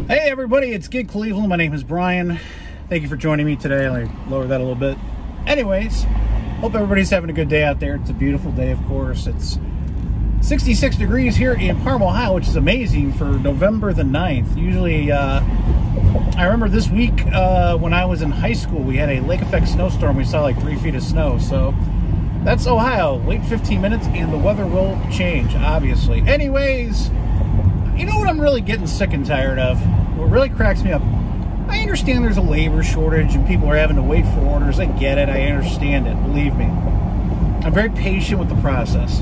Hey everybody, it's Gig Cleveland. My name is Brian. Thank you for joining me today. I'll lower that a little bit. Anyways, hope everybody's having a good day out there. It's a beautiful day, of course. It's 66 degrees here in Parma, Ohio, which is amazing for November the 9th. Usually, I remember this week when I was in high school, we had a lake effect snowstorm. We saw like 3 feet of snow. So that's Ohio. Wait 15 minutes and the weather will change, obviously. Anyways, you know what I'm really getting sick and tired of? What really cracks me up? I understand there's a labor shortage and people are having to wait for orders. I get it. I understand it. Believe me. I'm very patient with the process.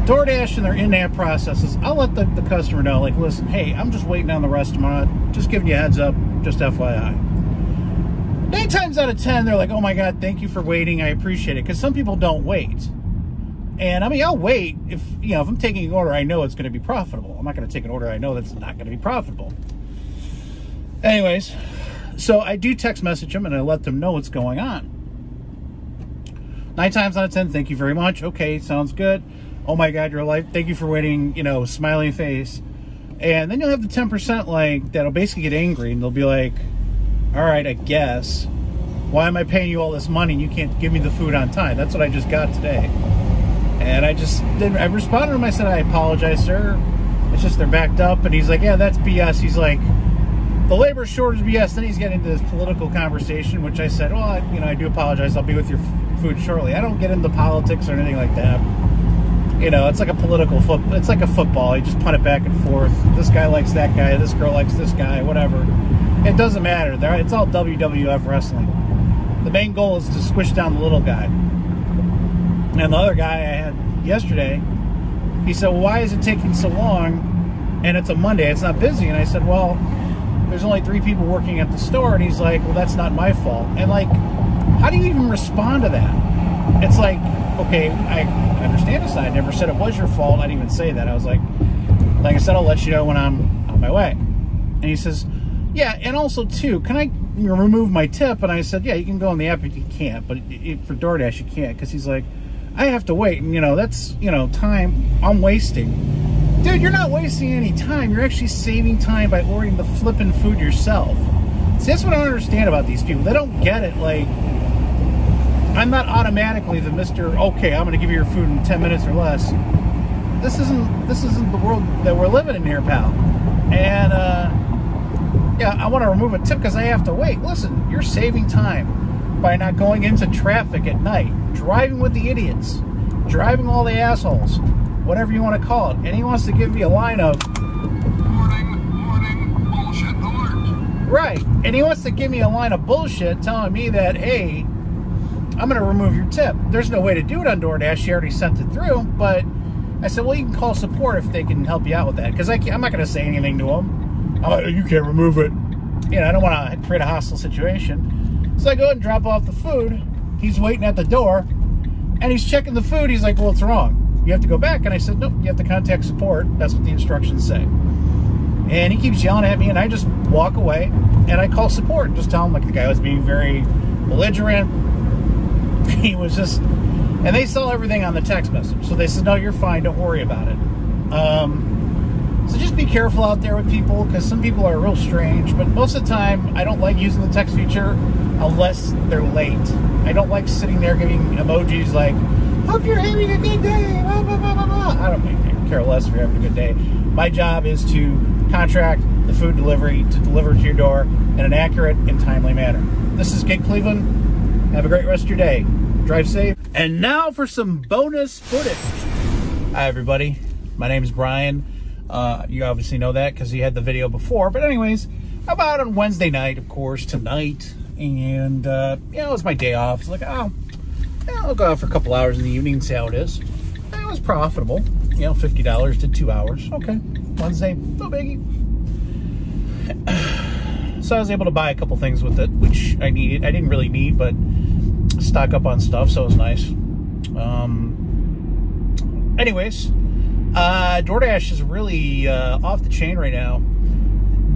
Doordash and their in-app processes, I'll let the customer know, like, listen, hey, I'm just waiting on the restaurant. Just giving you a heads up. Just FYI. 9 times out of 10, they're like, oh my God, thank you for waiting. I appreciate it. Because some people don't wait. And I mean, I'll wait if I'm taking an order I know it's going to be profitable. I'm not going to take an order I know that's not going to be profitable. Anyways, so I do text message them and I let them know what's going on. 9 times out of 10, thank you very much. Okay, sounds good. Oh my God, you're alive. Thank you for waiting, smiley face. And then you'll have the 10% like that'll basically get angry and they'll be like, all right, I guess. Why am I paying you all this money and you can't give me the food on time? That's what I just got today. And I responded to him. I said, I apologize, sir. It's just they're backed up. And he's like, yeah, that's BS. He's like, the labor shortage is BS. Then he's getting into this political conversation, which I said, well, I do apologize. I'll be with your food shortly. I don't get into politics or anything like that. It's like a political football. It's like a football. You just punt it back and forth. This guy likes that guy. This girl likes this guy, whatever. It doesn't matter. It's all WWF wrestling. The main goal is to squish down the little guy. And the other guy I had yesterday, he said, well, why is it taking so long? And it's a Monday, it's not busy. And I said, well, there's only 3 people working at the store. And he's like, well, that's not my fault. And like, how do you even respond to that? It's like, okay, I understand this. I never said it was your fault. I didn't even say that. I was like I said, I'll let you know when I'm on my way. And he says, yeah, and also too, can I remove my tip? And I said, yeah, you can go on the app if you can't, but for DoorDash you can't, because he's like, I have to wait, and that's time I'm wasting. Dude, you're not wasting any time. You're actually saving time by ordering the flipping food yourself. See, that's what I don't understand about these people. They don't get it. Like, I'm not automatically the Mr. Okay, I'm gonna give you your food in 10 minutes or less. This isn't the world that we're living in here, pal. And yeah, I want to remove a tip because I have to wait. Listen, you're saving time by not going into traffic at night, driving with the idiots, driving all the assholes, whatever you want to call it. And he wants to give me a line of warning, bullshit alert. Right. And he wants to give me a line of bullshit telling me that, hey, I'm going to remove your tip. There's no way to do it on DoorDash. She already sent it through. But I said, well, you can call support if they can help you out with that. Because I'm not going to say anything to them. You can't remove it. I don't want to create a hostile situation. So I go ahead and drop off the food. He's waiting at the door. And he's checking the food. He's like, well, what's wrong? You have to go back. And I said, nope, you have to contact support. That's what the instructions say. And he keeps yelling at me. And I just walk away. And I call support. Just tell him, like, the guy was being very belligerent. He was just... And they saw everything on the text message. So they said, no, you're fine. Don't worry about it. So just be careful out there with people, because some people are real strange. But most of the time, I don't like using the text feature unless they're late. I don't like sitting there giving emojis like, hope you're having a good day, blah, blah, blah, blah, blah. I don't care less if you're having a good day. My job is to contract the food delivery to deliver to your door in an accurate and timely manner. This is Gig Cleveland. Have a great rest of your day. Drive safe. And now for some bonus footage. Hi, everybody. My name is Brian. You obviously know that because you had the video before. But anyways, I'm out on Wednesday night, of course, tonight. And, it's my day off. It's like, oh, yeah, I'll go out for a couple hours in the evening and see how it is. And it was profitable. $50 to 2 hours. Okay. Wednesday, no biggie. So I was able to buy a couple things with it, which I needed. I didn't really need, but stock up on stuff, so it was nice. Anyways, DoorDash is really off the chain right now.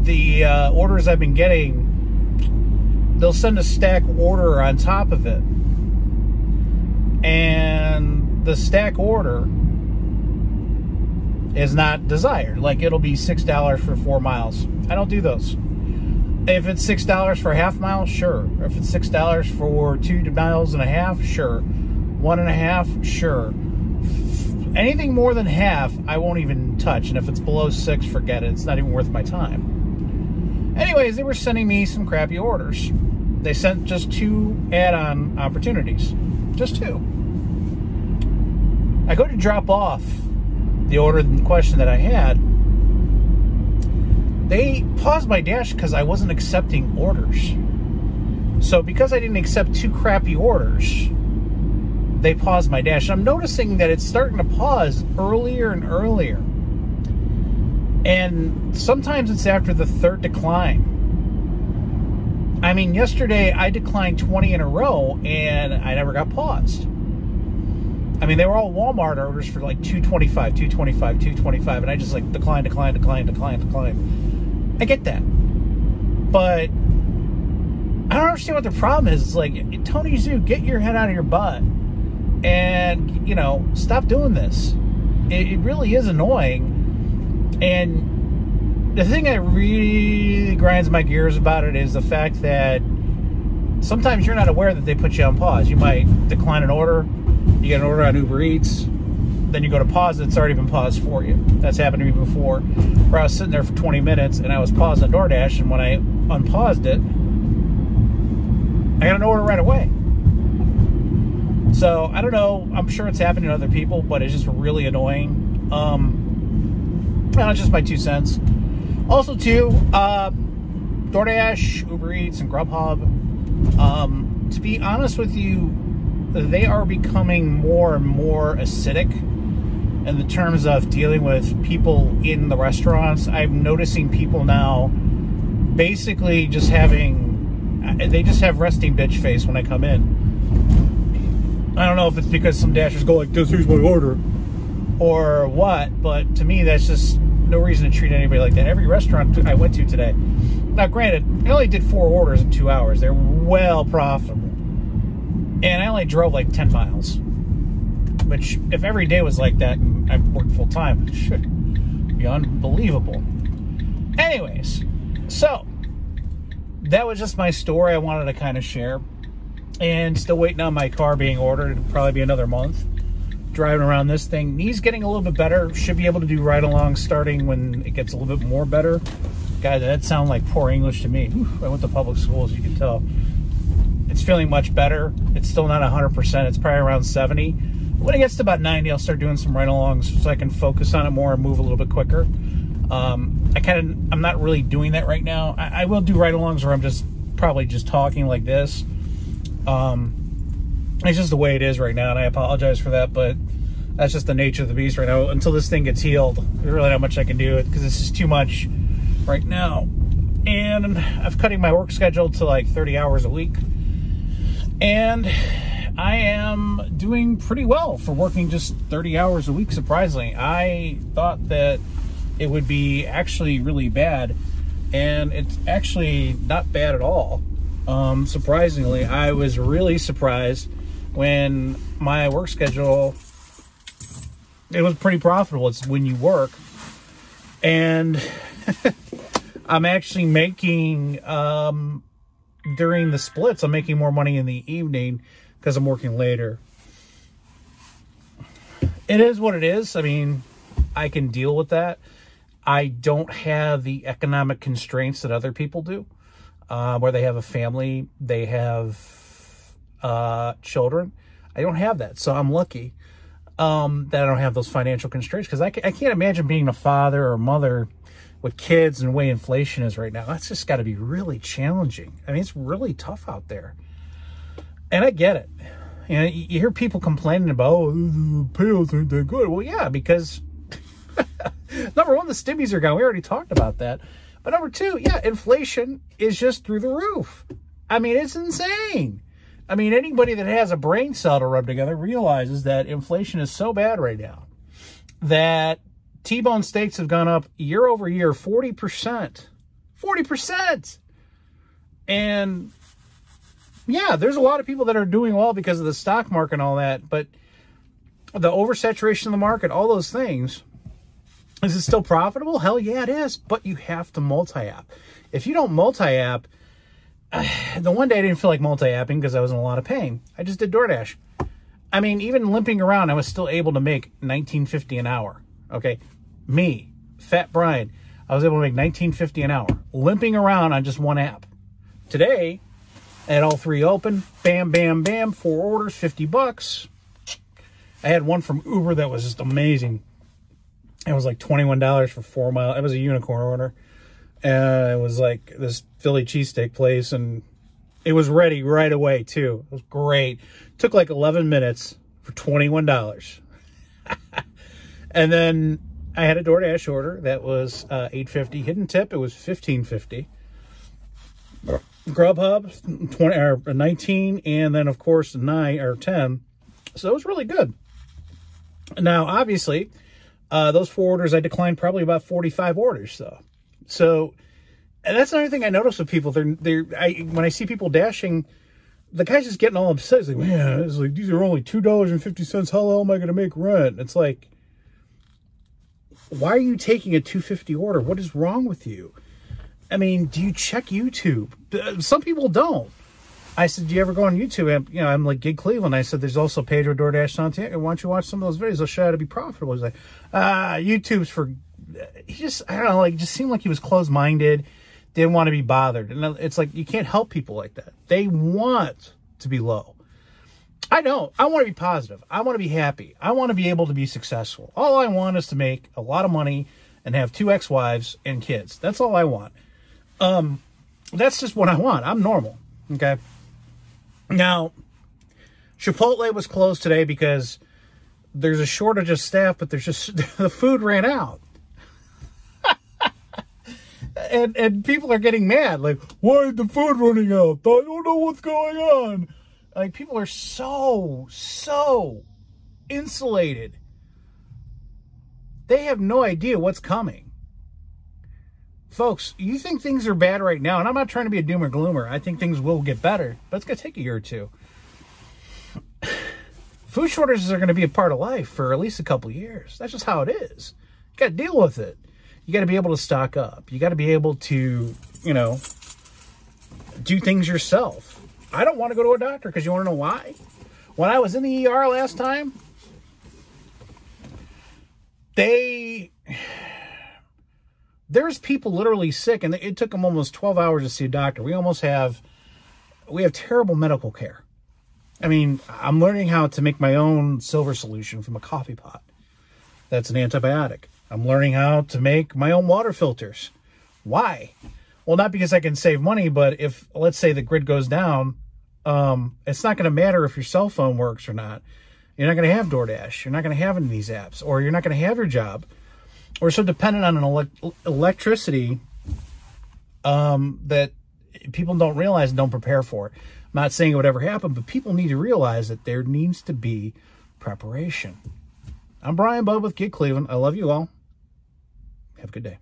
The orders I've been getting, they'll send a stack order on top of it. And the stack order is not desired. Like, it'll be $6 for 4 miles. I don't do those. If it's $6 for a half mile, sure. If it's $6 for 2.5 miles, sure. 1.5, sure. Anything more than half, I won't even touch. And if it's below 6, forget it. It's not even worth my time. Anyways, they were sending me some crappy orders. They sent just 2 add-on opportunities. Just 2. I go to drop off the order in question that I had. They paused my dash because I wasn't accepting orders. So because I didn't accept 2 crappy orders, they paused my dash. I'm noticing that it's starting to pause earlier and earlier. And sometimes it's after the 3rd decline. I mean, yesterday I declined 20 in a row and I never got paused. I mean, they were all Walmart orders for like $2.25, $2.25, $2.25, and I just like decline. I get that. But I don't understand what the problem is. It's like, Tony Zoo, get your head out of your butt and, you know, stop doing this. It really is annoying. And the thing that really grinds my gears about it is the fact that sometimes you're not aware that they put you on pause. You might decline an order. You get an order on Uber Eats, then you go to pause, it's already been paused for you. That's happened to me before, where I was sitting there for 20 minutes and I was paused on Doordash, and when I unpaused it, I got an order right away. So, I don't know, I'm sure it's happening to other people, but it's just really annoying. That's just my 2 cents. Also, too, DoorDash, Uber Eats, and Grubhub, to be honest with you, they are becoming more and more acidic in the terms of dealing with people in the restaurants. I'm noticing people now basically just they just have resting bitch face when I come in. I don't know if it's because some dashers go like this, here's my order, or what, but to me, that's just no reason to treat anybody like that. Every restaurant I went to today, now granted, I only did 4 orders in 2 hours. They're well profitable. And I only drove like 10 miles, which if every day was like that and I worked full time, it should be unbelievable. Anyways, so that was just my story I wanted to kind of share. And still waiting on my car being ordered. It'll probably be another month. Driving around this thing. Knee's getting a little bit better. Should be able to do ride-along starting when it gets a little bit more better. God, that sounded like poor English to me. Whew, I went to public school, as you can tell. It's feeling much better. It's still not 100%. It's probably around 70. When it gets to about 90, I'll start doing some ride-alongs so I can focus on it more and move a little bit quicker. I'm not really doing that right now. I will do ride-alongs where I'm just probably just talking like this. It's just the way it is right now, and I apologize for that, but that's just the nature of the beast right now. Until this thing gets healed, there's really not much I can do because this is too much right now. And I'm cutting my work schedule to like 30 hours a week. And I am doing pretty well for working just 30 hours a week, surprisingly. I thought that it would be actually really bad, and it's actually not bad at all. Surprisingly, I was really surprised when my work schedule, it was pretty profitable. It's when you work. And I'm actually making, during the splits, I'm making more money in the evening because I'm working later. It is what it is. I mean, I can deal with that. I don't have the economic constraints that other people do, where they have a family, they have children. I don't have that, so I'm lucky that I don't have those financial constraints, because I can't imagine being a father or mother with kids and the way inflation is right now. That's just got to be really challenging. I mean, it's really tough out there. And I get it. You know, you hear people complaining about, oh, the payouts aren't that good. Well, yeah, because number one, the stimmies are gone. We already talked about that. But number two, yeah, inflation is just through the roof. I mean, it's insane. I mean, anybody that has a brain cell to rub together realizes that inflation is so bad right now that T-bone steaks have gone up year over year 40%. 40%! And yeah, there's a lot of people that are doing well because of the stock market and all that, but the oversaturation of the market, all those things, Is it still profitable? Hell yeah, it is. But you have to multi-app. If you don't multi-app, the one day I didn't feel like multi-apping because I was in a lot of pain. I just did DoorDash. I mean, even limping around, I was still able to make $19.50 an hour. Okay, me, Fat Brian, I was able to make $19.50 an hour, limping around on just one app. Today, I had all three open. Bam, bam, bam. 4 orders, $50. I had one from Uber that was just amazing. It was like $21 for 4 miles. It was a unicorn order. It was like this Philly cheesesteak place, and it was ready right away, too. It was great. Took like 11 minutes for $21. And then I had a DoorDash order that was $8.50. Hidden tip, it was $15.50. Grubhub, 20 or 19, and then of course 9 or 10. So it was really good. Now, obviously, those 4 orders I declined probably about 45 orders though. So, and that's another thing I notice with people. When I see people dashing, the guy's just getting all upset. He's like, man, it's like, these are only $2.50. How the hell am I going to make rent? It's like, why are you taking a $2.50 order? What is wrong with you? I mean, do you check YouTube? Some people don't. I said, do you ever go on YouTube? And, you know, I'm like Gig Cleveland. I said, there's also Pedro Doordash Santiago. Why don't you watch some of those videos? They'll show you how to be profitable. He's like, YouTube's for... He just, I don't know, like, just seemed like he was closed-minded, didn't want to be bothered. And it's like, you can't help people like that. They want to be low. I don't. I want to be positive. I want to be happy. I want to be able to be successful. All I want is to make a lot of money and have 2 ex-wives and kids. That's all I want. That's just what I want. I'm normal. Okay. Now, Chipotle was closed today because there's a shortage of staff, but there's just, the food ran out. and people are getting mad. Like, why is the food running out? I don't know what's going on. Like, people are so insulated. They have no idea what's coming. Folks, you think things are bad right now, and I'm not trying to be a doomer gloomer. I think things will get better, but it's going to take a year or two. Food shortages are going to be a part of life for at least a couple of years. That's just how it is. You got to deal with it. You got to be able to stock up. You got to be able to, you know, do things yourself. I don't want to go to a doctor because you want to know why? When I was in the ER last time, there's people literally sick, and it took them almost 12 hours to see a doctor. We have terrible medical care. I mean, I'm learning how to make my own silver solution from a coffee pot. That's an antibiotic. I'm learning how to make my own water filters. Why? Well, not because I can save money, but if, let's say, the grid goes down, it's not going to matter if your cell phone works or not. You're not going to have DoorDash. You're not going to have any of these apps, or you're not going to have your job. We're so dependent on an electricity that people don't realize and don't prepare for it. I'm not saying it would ever happen, but people need to realize that there needs to be preparation. I'm Brian Budd with Gig Cleveland. I love you all. Have a good day.